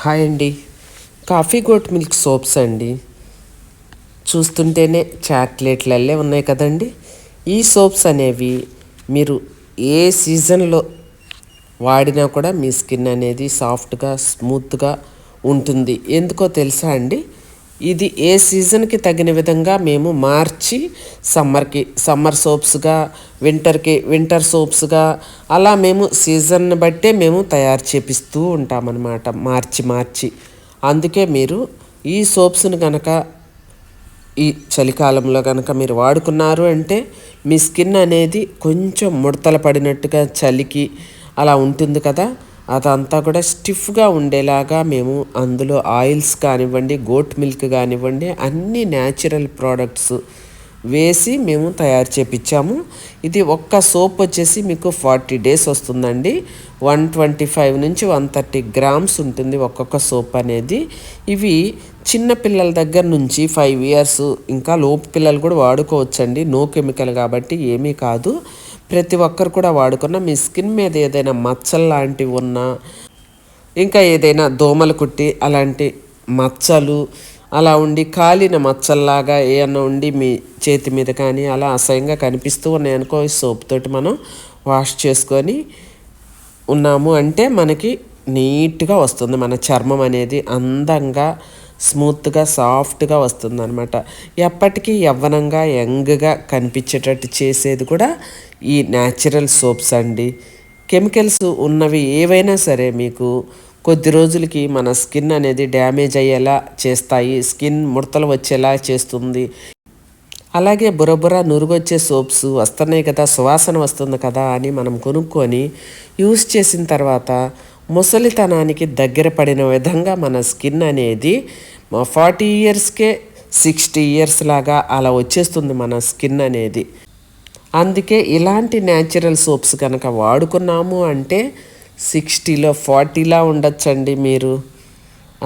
Hi అండి. Coffee goat milk soaps అండి. చూస్తుంటేనే చాక్లెట్లల్లే ఉన్నాయి కదండి. ఈ సోప్స్ అనేవి మీరు ఏ సీజన్లో వాడినా కూడా మీ స్కిన్ అనేది సాఫ్ట్గా స్మూత్గా ఉంటుంది. ఎందుకో తెలుసా అండి? ఇది ఏ సీజన్కి తగిన విధంగా మేము మార్చి సమ్మర్కి సమ్మర్ సోప్స్గా, వింటర్కి వింటర్ సోప్స్గా అలా మేము సీజన్ని బట్టే మేము తయారు చేపిస్తూ ఉంటామన్నమాట, మార్చి మార్చి. అందుకే మీరు ఈ సోప్స్ని కనుక ఈ చలికాలంలో కనుక మీరు వాడుకున్నారు అంటే మీ స్కిన్ అనేది కొంచెం ముడతలు పడినట్టుగా చలికి అలా ఉంటుంది కదా, అదంతా కూడా స్టిఫ్గా ఉండేలాగా మేము అందులో ఆయిల్స్ కానివ్వండి, గోట్ మిల్క్ కానివ్వండి, అన్ని న్యాచురల్ ప్రోడక్ట్స్ వేసి మేము తయారు చేపించాము. ఇది ఒక్క సోప్ వచ్చేసి మీకు 40 days వస్తుందండి. 125 నుంచి 130 grams ఉంటుంది ఒక్కొక్క సోప్ అనేది. ఇవి చిన్న పిల్లల దగ్గర నుంచి 5 years ఇంకా లోపు పిల్లలు కూడా వాడుకోవచ్చండి. నో కెమికల్ కాబట్టి ఏమీ కాదు. ప్రతి ఒక్కరు కూడా వాడుకున్న మీ స్కిన్ మీద ఏదైనా మచ్చలు లాంటివి ఉన్నా, ఇంకా ఏదైనా దోమలు కుట్టి అలాంటి మచ్చలు అలా ఉండి కాలిన మచ్చల్లాగా ఏమన్నా ఉండి మీ చేతి మీద కానీ అలా అసహ్యంగా కనిపిస్తూ ఉన్నాయనుకో, ఈ సోప్ తోటి మనం వాష్ చేసుకొని ఉన్నాము అంటే మనకి నీట్గా వస్తుంది. మన చర్మం అనేది అందంగా స్మూత్గా సాఫ్ట్గా వస్తుంది అనమాట. ఎప్పటికీ యవ్వనంగా యంగ్గా కనిపించేటట్టు చేసేది కూడా ఈ న్యాచురల్ సోప్స్ అండి. కెమికల్స్ ఉన్నవి ఏవైనా సరే మీకు కొద్ది రోజులకి మన స్కిన్ అనేది డ్యామేజ్ అయ్యేలా చేస్తాయి, స్కిన్ ముడతలు వచ్చేలా చేస్తుంది. అలాగే బురబుర నురుగొచ్చే సోప్స్ వస్తున్నాయి కదా, సువాసన వస్తుంది కదా అని మనం కొనుక్కొని యూస్ చేసిన తర్వాత ముసలితనానికి దగ్గర పడిన విధంగా మన స్కిన్ అనేది 40 yearsకే 60 years లాగా అలా వచ్చేస్తుంది మన స్కిన్ అనేది. అందుకే ఇలాంటి న్యాచురల్ సోప్స్ కనుక వాడుకున్నాము అంటే 60లో 40లా ఉండొచ్చండి. మీరు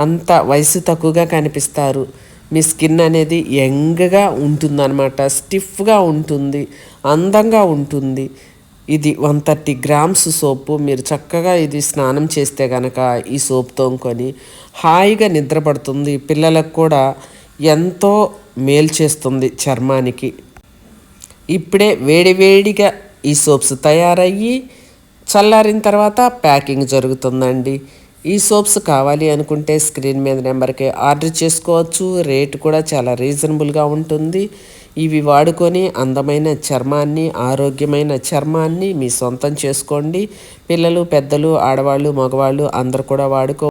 అంత వయసు తక్కువగా కనిపిస్తారు. మీ స్కిన్ అనేది యంగ్గా ఉంటుందన్నమాట, స్టిఫ్గా ఉంటుంది, అందంగా ఉంటుంది. ఇది 130 grams సోపు. మీరు చక్కగా ఇది స్నానం చేస్తే కనుక ఈ సోప్ తోముకొని హాయిగా నిద్రపడుతుంది. పిల్లలకు కూడా ఎంతో మేలు చేస్తుంది చర్మానికి. ఇప్పుడే వేడివేడిగా ఈ సోప్స్ తయారయ్యి చల్లారిన తర్వాత ప్యాకింగ్ జరుగుతుందండి. ఈ సోప్స్ కావాలి అనుకుంటే స్క్రీన్ మీద నెంబర్కి ఆర్డర్ చేసుకోవచ్చు. రేటు కూడా చాలా రీజనబుల్గా ఉంటుంది. ఇవి వాడుకొని అందమైన చర్మాన్ని, ఆరోగ్యమైన చర్మాన్ని మీ సొంతం చేసుకోండి. పిల్లలు, పెద్దలు, ఆడవాళ్ళు, మగవాళ్ళు అందరు కూడా వాడుకో